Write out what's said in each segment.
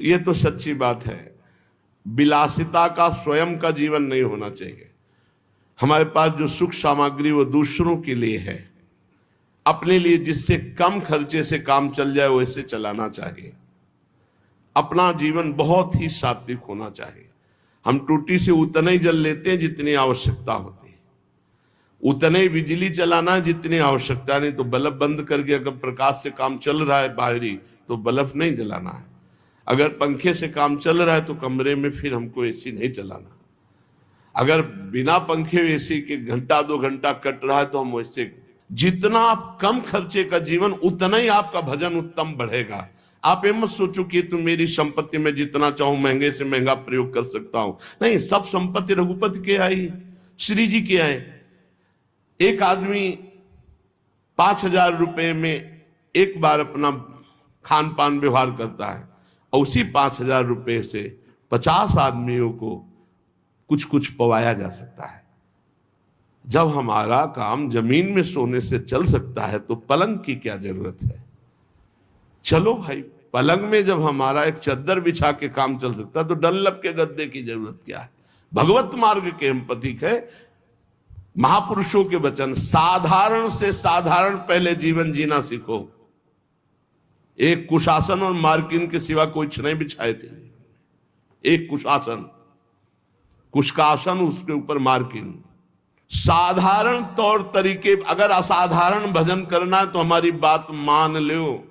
ये तो सच्ची बात है। विलासिता का स्वयं का जीवन नहीं होना चाहिए। हमारे पास जो सुख सामग्री वो दूसरों के लिए है, अपने लिए जिससे कम खर्चे से काम चल जाए वैसे चलाना चाहिए। अपना जीवन बहुत ही सात्विक होना चाहिए। हम टूटी से उतना ही जल लेते हैं जितनी आवश्यकता होती है, उतने ही बिजली चलाना जितनी आवश्यकता, नहीं तो बल्ब बंद करके अगर प्रकाश से काम चल रहा है बाहरी तो बल्ब नहीं जलाना है। अगर पंखे से काम चल रहा है तो कमरे में फिर हमको एसी नहीं चलाना। अगर बिना पंखे एसी के घंटा 2 घंटा कट रहा है तो हम वैसे, जितना आप कम खर्चे का जीवन उतना ही आपका भजन उत्तम बढ़ेगा। आप ये मत सोचो कि तुम मेरी संपत्ति में जितना चाहूं महंगे से महंगा प्रयोग कर सकता हूं। नहीं, सब संपत्ति रघुपति के आई, श्री जी के आए। एक आदमी 5,000 रुपए में एक बार अपना खान पान व्यवहार करता है और उसी 5,000 रुपए से 50 आदमियों को कुछ कुछ पवाया जा सकता है। जब हमारा काम जमीन में सोने से चल सकता है तो पलंग की क्या जरूरत है। चलो भाई, पलंग में जब हमारा एक चद्दर बिछा के काम चल सकता है तो डनलप के गद्दे की जरूरत क्या है। भगवत मार्ग के हम प्रतीक है। महापुरुषों के वचन, साधारण से साधारण पहले जीवन जीना सीखो। एक कुशासन और मार्किन के सिवा कोई नहीं बिछाए थे। एक कुशासन, कुश का आसन, उसके ऊपर मार्किन। साधारण तौर तरीके, अगर असाधारण भजन करना है तो हमारी बात मान लो।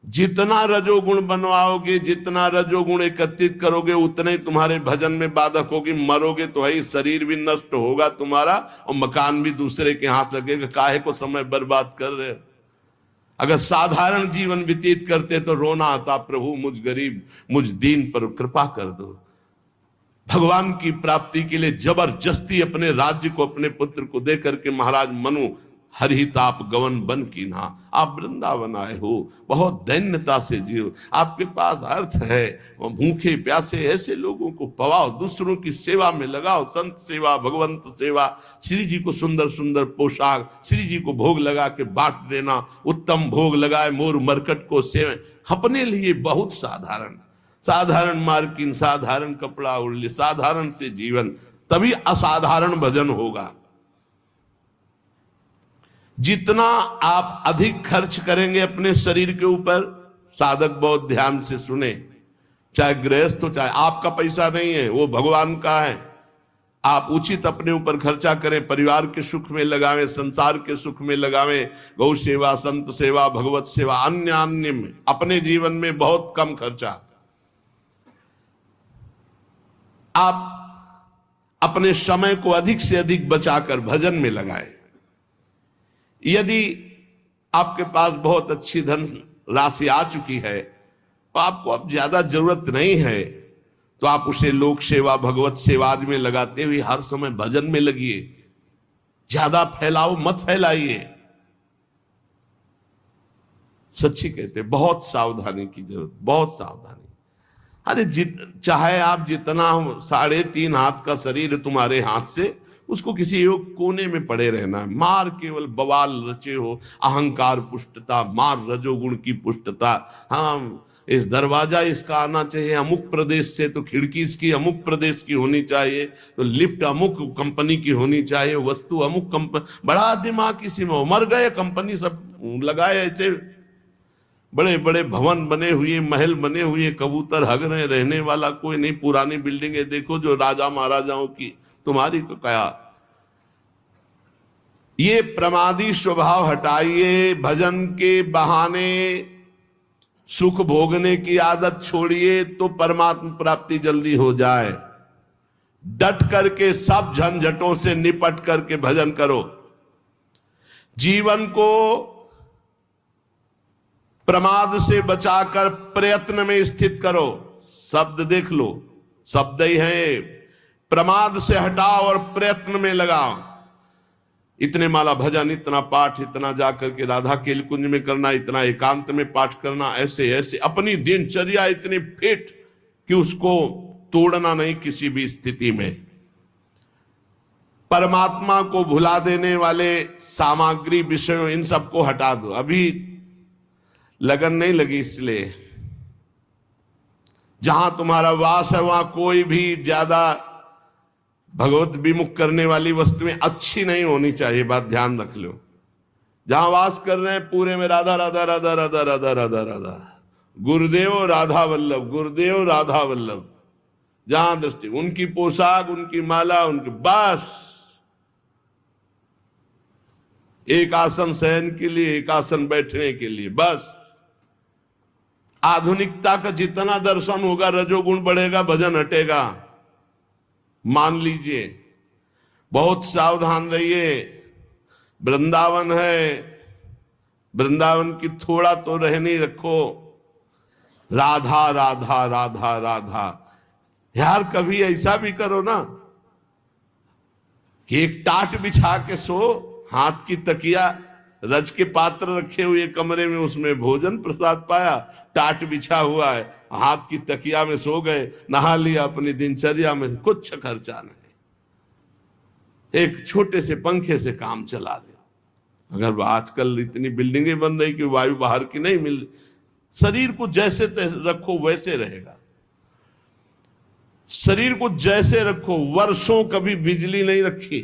जितना रजोगुण बनवाओगे, जितना रजोगुण एकत्रित करोगे, उतने ही तुम्हारे भजन में बाधक होगी। मरोगे तो है, शरीर भी नष्ट होगा तुम्हारा और मकान भी दूसरे के हाथ लगेगा। काहे को समय बर्बाद कर रहे हो। अगर साधारण जीवन व्यतीत करते तो रोना आता, प्रभु मुझ गरीब, मुझ दीन पर कृपा कर दो। भगवान की प्राप्ति के लिए जबरदस्ती अपने राज्य को अपने पुत्र को दे करके महाराज मनु हरिताप गवन बन की ना, आप वृंदावन आए हो, बहुत दैन्यता से जियो। आपके पास अर्थ है, भूखे प्यासे ऐसे लोगों को पवाओ, दूसरों की सेवा में लगाओ। संत सेवा, भगवंत सेवा, श्री जी को सुंदर सुंदर पोशाक, श्री जी को भोग लगा के बांट देना। उत्तम भोग लगाए मोर मरकट को सेवे। अपने लिए बहुत साधारण, साधारण मार्किन, साधारण कपड़ा ओढ़ ले, साधारण से जीवन, तभी असाधारण भजन होगा। जितना आप अधिक खर्च करेंगे अपने शरीर के ऊपर, साधक बहुत ध्यान से सुने, चाहे गृहस्थ हो चाहे, आपका पैसा नहीं है, वो भगवान का है। आप उचित अपने ऊपर खर्चा करें, परिवार के सुख में लगावें, संसार के सुख में लगावें, गौ सेवा, संत सेवा, भगवत सेवा, अन्य में। अपने जीवन में बहुत कम खर्चा। आप अपने समय को अधिक से अधिक बचाकर भजन में लगाएं। यदि आपके पास बहुत अच्छी धन राशि आ चुकी है तो आपको अब ज्यादा जरूरत नहीं है, तो आप उसे लोक सेवा, भगवत सेवा में लगाते हुए हर समय भजन में लगिए। ज्यादा फैलाओ मत फैलाइए। सच्ची कहते, बहुत सावधानी की जरूरत, बहुत सावधानी। अरे चाहे आप जितना 3.5 हाथ का शरीर तुम्हारे हाथ से, उसको किसी एक कोने में पड़े रहना है। मार केवल बवाल रचे हो, अहंकार पुष्टता, मार रजोगुण की पुष्टता। हाँ, इस दरवाजा इसका आना चाहिए अमुक प्रदेश से, तो खिड़की इसकी अमुक प्रदेश की होनी चाहिए, तो लिफ्ट अमुक कंपनी की होनी चाहिए, वस्तु अमुक कंपनी। बड़ा दिमाग किसी में, मर गए कंपनी सब लगाए। ऐसे बड़े बड़े भवन बने हुए, महल बने हुए, कबूतर हग रहे, रहने वाला कोई नहीं। पुरानी बिल्डिंगें देखो जो राजा महाराजाओं की, तुम्हारी को क्या। ये प्रमादी स्वभाव हटाइए। भजन के बहाने सुख भोगने की आदत छोड़िए तो परमात्मा प्राप्ति जल्दी हो जाए। डट करके सब झंझटों से निपट करके भजन करो। जीवन को प्रमाद से बचाकर प्रयत्न में स्थित करो। शब्द देख लो, शब्द ही है। प्रमाद से हटाओ और प्रयत्न में लगाओ। इतने माला भजन, इतना पाठ, इतना जाकर के राधा के कुंज में करना, इतना एकांत में पाठ करना, ऐसे ऐसे अपनी दिनचर्या इतनी फिट कि उसको तोड़ना नहीं किसी भी स्थिति में। परमात्मा को भुला देने वाले सामग्री, विषयों, इन सबको हटा दो। अभी लगन नहीं लगी इसलिए जहां तुम्हारा वास है वहां कोई भी ज्यादा भगवत विमुख करने वाली वस्तुएं अच्छी नहीं होनी चाहिए, बात ध्यान रख लो। जहां वास कर रहे हैं पूरे में राधा राधा राधा राधा राधा राधा राधा, गुरुदेव राधा वल्लभ, गुरुदेव राधा वल्लभ। जहां दृष्टि उनकी पोशाक, उनकी माला, उनकी बस एक आसन शयन के लिए, एक आसन बैठने के लिए, बस। आधुनिकता का जितना दर्शन होगा रजोगुण बढ़ेगा, भजन हटेगा, मान लीजिए। बहुत सावधान रहिए। वृंदावन है, वृंदावन की थोड़ा तो रहनी रखो। राधा राधा राधा राधा। यार कभी ऐसा भी करो ना कि एक टाट बिछा के सो, हाथ की तकिया, रज के पात्र रखे हुए कमरे में, उसमें भोजन प्रसाद पाया, टाट बिछा हुआ है, हाथ की तकिया में सो गए, नहा लिया, अपनी दिनचर्या में कुछ खर्चा नहीं, एक छोटे से पंखे से काम चला लिया। अगर आजकल इतनी बिल्डिंगें बन रही कि वायु बाहर की नहीं मिल, शरीर को जैसे रखो वैसे रहेगा। शरीर को जैसे रखो, वर्षों कभी बिजली नहीं रखी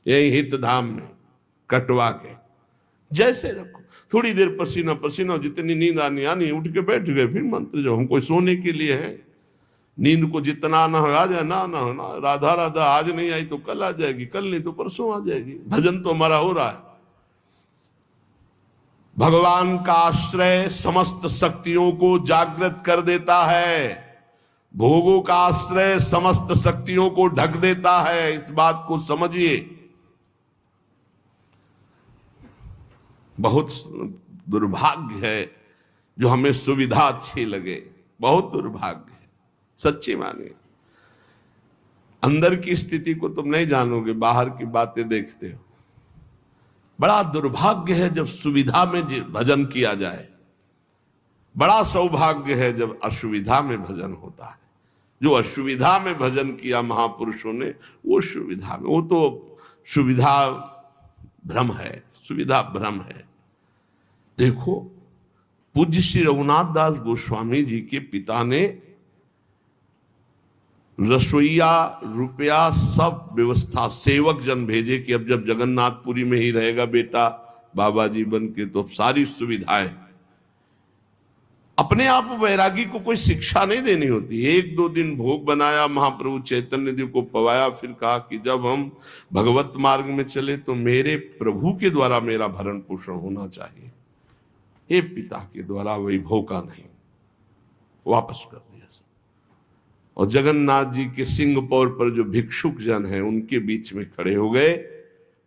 यही हित धाम में कटवा के, जैसे रखो। थोड़ी देर पसीना पसीना, जितनी नींद आनी आनी, उठ के बैठ गए, फिर मंत्र जो हमको सोने के लिए है। नींद को जितना आना आ जाए ना ना ना, राधा राधा, आज नहीं आई तो कल आ जाएगी, कल नहीं तो परसों आ जाएगी। भजन तो हमारा हो रहा है। भगवान का आश्रय समस्त शक्तियों को जागृत कर देता है, भोगों का आश्रय समस्त शक्तियों को ढक देता है। इस बात को समझिए। बहुत दुर्भाग्य है जो हमें सुविधा अच्छी लगे, बहुत दुर्भाग्य है, सच्ची मानिए। अंदर की स्थिति को तुम नहीं जानोगे, बाहर की बातें देखते हो। बड़ा दुर्भाग्य है जब सुविधा में भजन किया जाए, बड़ा सौभाग्य है जब असुविधा में भजन होता है। जो असुविधा में भजन किया महापुरुषों ने, वो सुविधा में, वो तो सुविधा भ्रम है, सुविधा भ्रम है। देखो, पूज्य श्री रघुनाथ दास गोस्वामी जी के पिता ने रसोईया, रुपया, सब व्यवस्था, सेवक जन भेजे कि अब जब जगन्नाथपुरी में ही रहेगा बेटा बाबा जी बन के, तो सारी सुविधाएं। अपने आप वैरागी को कोई शिक्षा नहीं देनी होती। एक दो दिन भोग बनाया, महाप्रभु चैतन्य देव को पवाया, फिर कहा कि जब हम भगवत मार्ग में चले तो मेरे प्रभु के द्वारा मेरा भरण पोषण होना चाहिए, ये पिता के द्वारा वैभव का नहीं। वापस कर दिया। और जगन्नाथ जी के सिंह पौर पर जो भिक्षुक जन हैं उनके बीच में खड़े हो गए।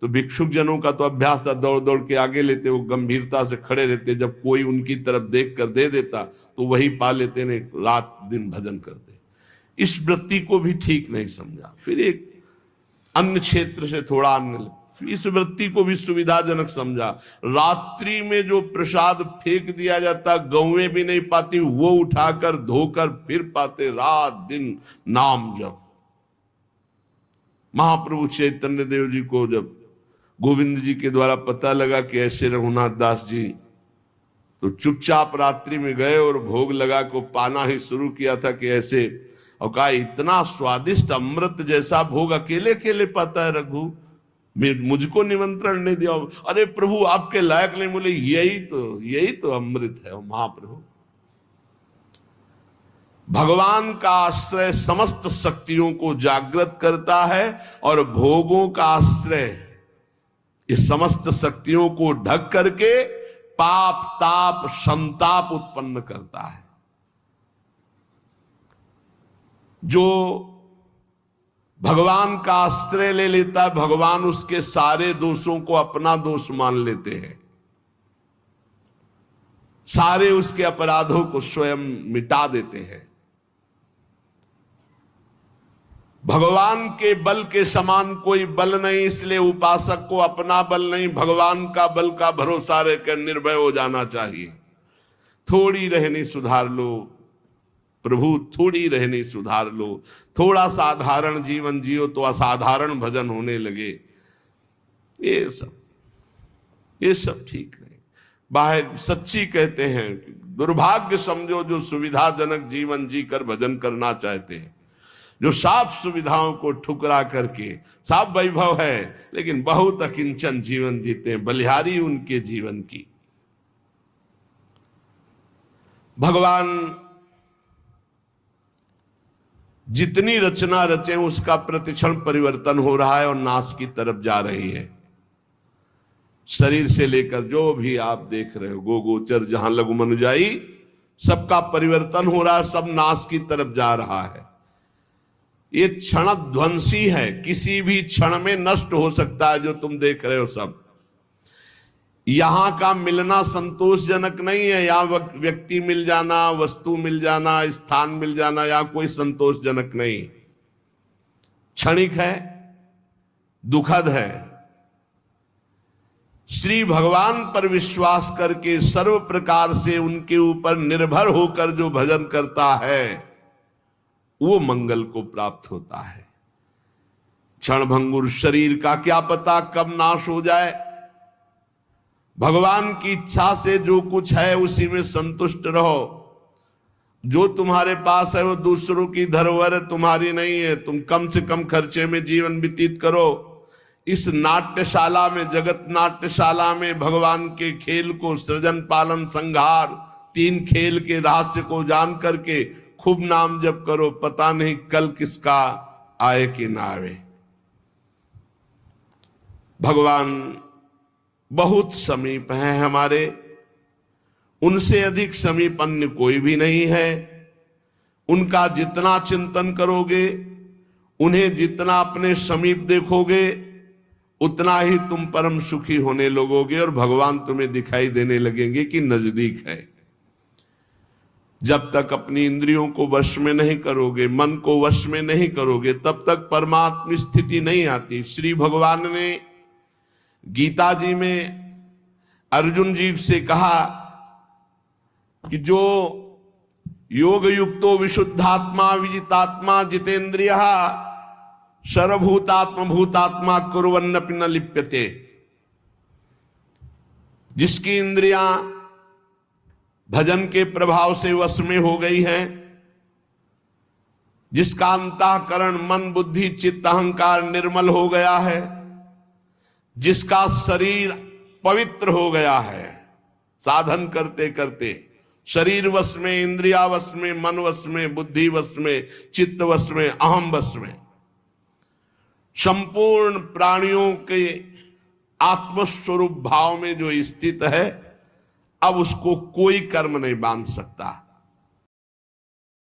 तो भिक्षुक जनों का तो अभ्यास था, दौड़ दौड़ के आगे लेते, वो गंभीरता से खड़े रहते। जब कोई उनकी तरफ देख कर दे देता तो वही पा लेते ने, रात दिन भजन करते। इस वृत्ति को भी ठीक नहीं समझा। फिर एक अन्य क्षेत्र से थोड़ा अन्य, इस वृत्ति को भी सुविधाजनक समझा। रात्रि में जो प्रसाद फेंक दिया जाता, गौएं भी नहीं पाती, वो उठाकर धोकर फिर पाते, रात दिन नाम जप। महाप्रभु चैतन्य देव जी को जब गोविंद जी के द्वारा पता लगा कि ऐसे रघुनाथ दास जी, तो चुपचाप रात्रि में गए और भोग लगा को पाना ही शुरू किया था कि ऐसे, और कहा इतना स्वादिष्ट अमृत जैसा भोग अकेले अकेले पाता है रघु, मुझको निमंत्रण नहीं दिया। अरे प्रभु आपके लायक नहीं। बोले यही तो अमृत है महाप्रभु। भगवान का आश्रय समस्त शक्तियों को जागृत करता है और भोगों का आश्रय इस समस्त शक्तियों को ढक करके पाप ताप संताप उत्पन्न करता है। जो भगवान का आश्रय ले लेता है, भगवान उसके सारे दोषों को अपना दोष मान लेते हैं, सारे उसके अपराधों को स्वयं मिटा देते हैं। भगवान के बल के समान कोई बल नहीं, इसलिए उपासक को अपना बल नहीं, भगवान का बल का भरोसा रहकर निर्भय हो जाना चाहिए। थोड़ी रहनी सुधार लो प्रभु, थोड़ी रहनी सुधार लो। थोड़ा साधारण जीवन जियो तो असाधारण भजन होने लगे। ये सब ठीक नहीं। बाहर सच्ची कहते हैं, दुर्भाग्य समझो जो सुविधाजनक जीवन जीकर भजन करना चाहते हैं, जो साफ सुविधाओं को ठुकरा करके, साफ वैभव है लेकिन बहुत अकिंचन जीवन जीते हैं, बलिहारी उनके जीवन की। भगवान जितनी रचना रचे उसका प्रतिक्षण परिवर्तन हो रहा है और नाश की तरफ जा रही है। शरीर से लेकर जो भी आप देख रहे हो, गो गोचर जहां लघु मनुजाई, सबका परिवर्तन हो रहा है, सब नाश की तरफ जा रहा है। ये क्षण ध्वंसी है, किसी भी क्षण में नष्ट हो सकता है। जो तुम देख रहे हो सब, यहां का मिलना संतोषजनक नहीं है। यहां व्यक्ति मिल जाना, वस्तु मिल जाना, स्थान मिल जाना, या कोई संतोषजनक नहीं, क्षणिक है, दुखद है। श्री भगवान पर विश्वास करके सर्व प्रकार से उनके ऊपर निर्भर होकर जो भजन करता है वो मंगल को प्राप्त होता है। क्षणभंगुर शरीर का क्या पता कब नाश हो जाए। भगवान की इच्छा से जो कुछ है उसी में संतुष्ट रहो। जो तुम्हारे पास है वो दूसरों की धरोहर है, तुम्हारी नहीं है। तुम कम से कम खर्चे में जीवन व्यतीत करो। इस नाट्यशाला में, जगत नाट्यशाला में भगवान के खेल को, सृजन पालन संहार, तीन खेल के रहस्य को जान करके खूब नाम जप करो। पता नहीं कल किसका आए कि ना आए। भगवान बहुत समीप हैं हमारे, उनसे अधिक समीप अन्य कोई भी नहीं है। उनका जितना चिंतन करोगे, उन्हें जितना अपने समीप देखोगे, उतना ही तुम परम सुखी होने लगोगे और भगवान तुम्हें दिखाई देने लगेंगे कि नजदीक है। जब तक अपनी इंद्रियों को वश में नहीं करोगे, मन को वश में नहीं करोगे, तब तक परमात्म स्थिति नहीं आती। श्री भगवान ने गीता जी में अर्जुन जी से कहा कि जो योग युक्तो विशुद्धात्मा विजितात्मा जितेंद्रिय सर्वभूतात्म भूतात्मा कुर्वन्नपि न लिप्यते। जिसकी इंद्रियां भजन के प्रभाव से वश में हो गई हैं, जिसका अंतःकरण मन बुद्धि चित्त अहंकार निर्मल हो गया है, जिसका शरीर पवित्र हो गया है, साधन करते करते शरीर वश में, इंद्रिया वश में, मन वश में, बुद्धि वश में, चित्त वश में, अहम वश में, संपूर्ण प्राणियों के आत्मस्वरूप भाव में जो स्थित है, अब उसको कोई कर्म नहीं बांध सकता।